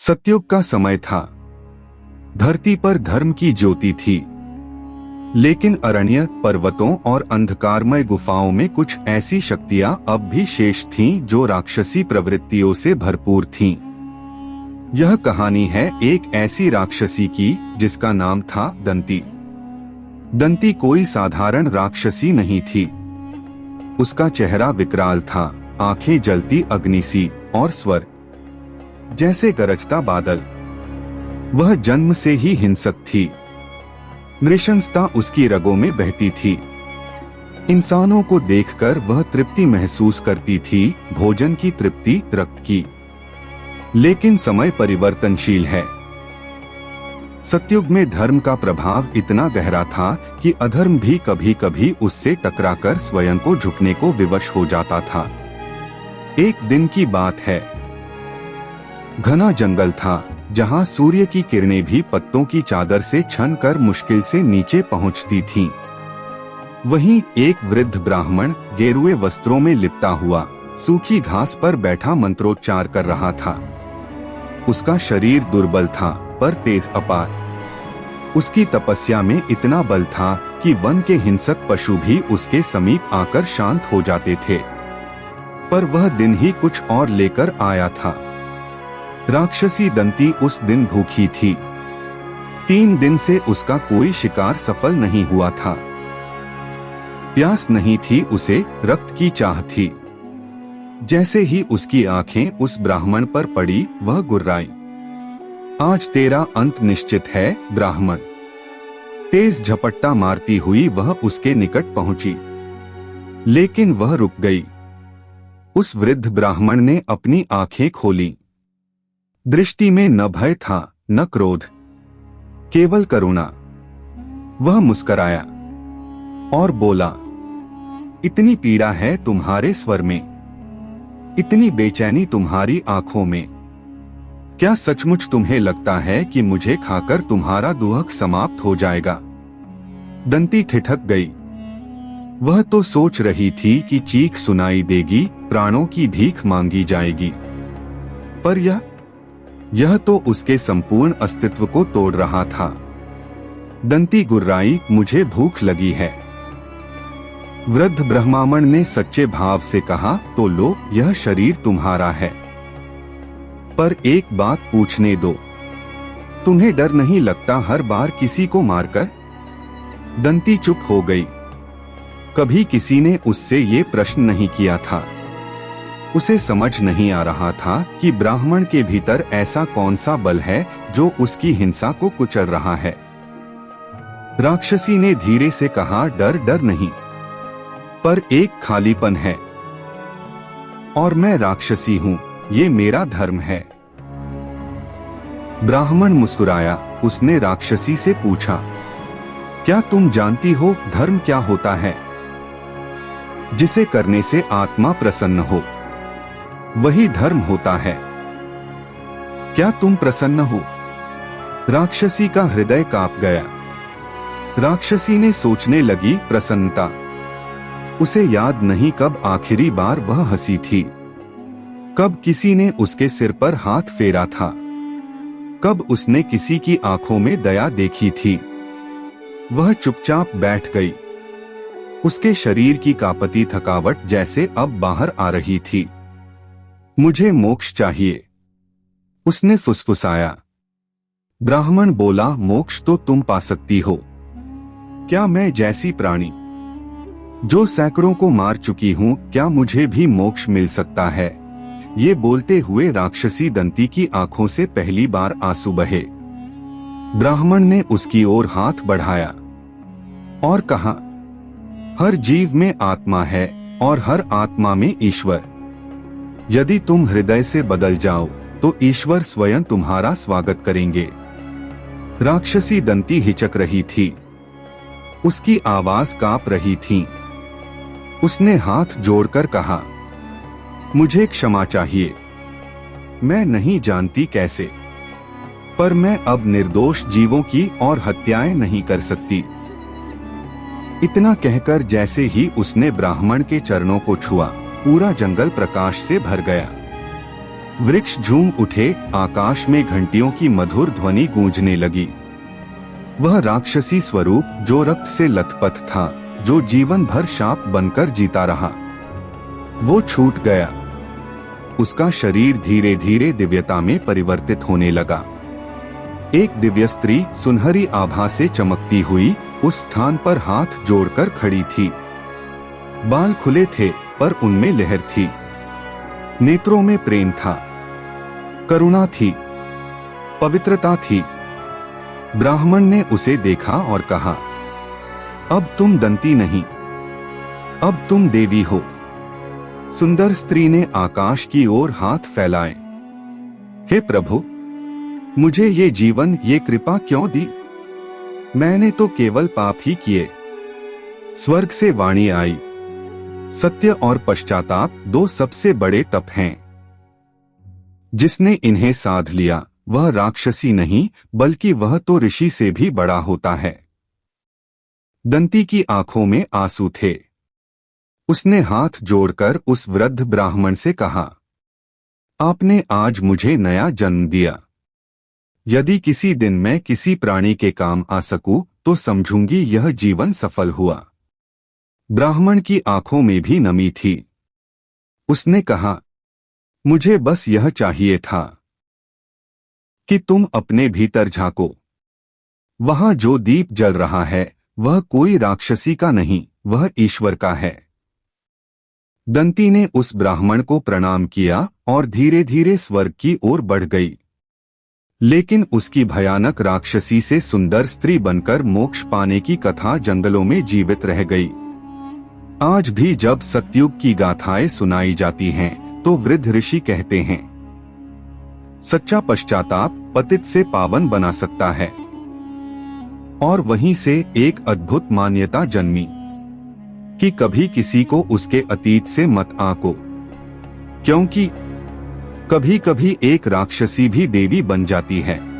सतयुग का समय था। धरती पर धर्म की ज्योति थी, लेकिन अरण्य, पर्वतों और अंधकारमय गुफाओं में कुछ ऐसी शक्तियां अब भी शेष थीं जो राक्षसी प्रवृत्तियों से भरपूर थीं। यह कहानी है एक ऐसी राक्षसी की जिसका नाम था दंती। दंती कोई साधारण राक्षसी नहीं थी। उसका चेहरा विकराल था, आंखें जलती अग्नि सी और स्वर जैसे गरजता बादल। वह जन्म से ही हिंसक थी। नृशंसता उसकी रगों में बहती थी। इंसानों को देखकर वह तृप्ति महसूस करती थी, भोजन की तृप्ति, रक्त की। लेकिन समय परिवर्तनशील है। सतयुग में धर्म का प्रभाव इतना गहरा था कि अधर्म भी कभी कभी उससे टकराकर स्वयं को झुकने को विवश हो जाता था। एक दिन की बात है। घना जंगल था जहां सूर्य की किरणें भी पत्तों की चादर से छन कर मुश्किल से नीचे पहुंचती थीं। वहीं एक वृद्ध ब्राह्मण गेरुए वस्त्रों में लिपटा हुआ सूखी घास पर बैठा मंत्रोच्चार कर रहा था। उसका शरीर दुर्बल था पर तेज अपार। उसकी तपस्या में इतना बल था कि वन के हिंसक पशु भी उसके समीप आकर शांत हो जाते थे। पर वह दिन ही कुछ और लेकर आया था। राक्षसी दंती उस दिन भूखी थी। 3 दिन से उसका कोई शिकार सफल नहीं हुआ था। प्यास नहीं थी उसे, रक्त की चाह थी। जैसे ही उसकी आंखें उस ब्राह्मण पर पड़ी, वह गुर्राई। आज तेरा अंत निश्चित है ब्राह्मण। तेज झपट्टा मारती हुई वह उसके निकट पहुंची, लेकिन वह रुक गई। उस वृद्ध ब्राह्मण ने अपनी आंखें खोली। दृष्टि में न भय था न क्रोध, केवल करुणा। वह मुस्कराया और बोला, इतनी पीड़ा है तुम्हारे स्वर में, इतनी बेचैनी तुम्हारी आंखों में। क्या सचमुच तुम्हें लगता है कि मुझे खाकर तुम्हारा दुख समाप्त हो जाएगा? दंती ठिठक गई। वह तो सोच रही थी कि चीख सुनाई देगी, प्राणों की भीख मांगी जाएगी, पर यह तो उसके संपूर्ण अस्तित्व को तोड़ रहा था। दंती गुर्राई, मुझे भूख लगी है। वृद्ध ब्राह्मण ने सच्चे भाव से कहा, तो लो, यह शरीर तुम्हारा है। पर एक बात पूछने दो, तुम्हें डर नहीं लगता हर बार किसी को मारकर? दंती चुप हो गई। कभी किसी ने उससे ये प्रश्न नहीं किया था। उसे समझ नहीं आ रहा था कि ब्राह्मण के भीतर ऐसा कौन सा बल है जो उसकी हिंसा को कुचल रहा है। राक्षसी ने धीरे से कहा, डर नहीं, पर एक खालीपन है। और मैं राक्षसी हूं, ये मेरा धर्म है। ब्राह्मण मुस्कुराया। उसने राक्षसी से पूछा, क्या तुम जानती हो धर्म क्या होता है? जिसे करने से आत्मा प्रसन्न हो, वही धर्म होता है। क्या तुम प्रसन्न हो? राक्षसी का हृदय कांप गया। राक्षसी ने सोचने लगी, प्रसन्नता? उसे याद नहीं कब आखिरी बार वह हंसी थी, कब किसी ने उसके सिर पर हाथ फेरा था, कब उसने किसी की आंखों में दया देखी थी। वह चुपचाप बैठ गई। उसके शरीर की कांपती थकावट जैसे अब बाहर आ रही थी। मुझे मोक्ष चाहिए, उसने फुसफुसाया। ब्राह्मण बोला, मोक्ष तो तुम पा सकती हो। क्या मैं जैसी प्राणी जो सैकड़ों को मार चुकी हूं, क्या मुझे भी मोक्ष मिल सकता है? ये बोलते हुए राक्षसी दंती की आंखों से पहली बार आंसू बहे। ब्राह्मण ने उसकी ओर हाथ बढ़ाया और कहा, हर जीव में आत्मा है और हर आत्मा में ईश्वर। यदि तुम हृदय से बदल जाओ तो ईश्वर स्वयं तुम्हारा स्वागत करेंगे। राक्षसी दंती हिचक रही थी। उसकी आवाज कांप रही थी। उसने हाथ जोड़कर कहा, मुझे क्षमा चाहिए। मैं नहीं जानती कैसे, पर मैं अब निर्दोष जीवों की और हत्याएं नहीं कर सकती। इतना कहकर जैसे ही उसने ब्राह्मण के चरणों को छुआ, पूरा जंगल प्रकाश से भर गया। वृक्ष झूम उठे, आकाश में घंटियों की मधुर ध्वनि गूंजने लगी। वह राक्षसी स्वरूप जो रक्त से लथपथ था, जो जीवन भर शाप बनकर जीता रहा, वो छूट गया। उसका शरीर धीरे धीरे दिव्यता में परिवर्तित होने लगा। एक दिव्य स्त्री सुनहरी आभा से चमकती हुई उस स्थान पर हाथ जोड़कर खड़ी थी। बाल खुले थे पर उनमें लहर थी। नेत्रों में प्रेम था, करुणा थी, पवित्रता थी। ब्राह्मण ने उसे देखा और कहा, अब तुम दंती नहीं, अब तुम देवी हो। सुंदर स्त्री ने आकाश की ओर हाथ फैलाए। हे प्रभु, मुझे ये जीवन, ये कृपा क्यों दी? मैंने तो केवल पाप ही किए। स्वर्ग से वाणी आई, सत्य और पश्चाताप दो सबसे बड़े तप हैं। जिसने इन्हें साध लिया वह राक्षसी नहीं, बल्कि वह तो ऋषि से भी बड़ा होता है। दंती की आंखों में आंसू थे। उसने हाथ जोड़कर उस वृद्ध ब्राह्मण से कहा, आपने आज मुझे नया जन्म दिया। यदि किसी दिन मैं किसी प्राणी के काम आ सकूं तो समझूंगी यह जीवन सफल हुआ। ब्राह्मण की आंखों में भी नमी थी। उसने कहा, मुझे बस यह चाहिए था कि तुम अपने भीतर झांको। वहां जो दीप जल रहा है वह कोई राक्षसी का नहीं, वह ईश्वर का है। दंती ने उस ब्राह्मण को प्रणाम किया और धीरे धीरे स्वर्ग की ओर बढ़ गई। लेकिन उसकी भयानक राक्षसी से सुंदर स्त्री बनकर मोक्ष पाने की कथा जंगलों में जीवित रह गई। आज भी जब सतयुग की गाथाएं सुनाई जाती हैं, तो वृद्ध ऋषि कहते हैं, सच्चा पश्चाताप पतित से पावन बना सकता है। और वहीं से एक अद्भुत मान्यता जन्मी कि कभी किसी को उसके अतीत से मत आंको, क्योंकि कभी कभी एक राक्षसी भी देवी बन जाती है।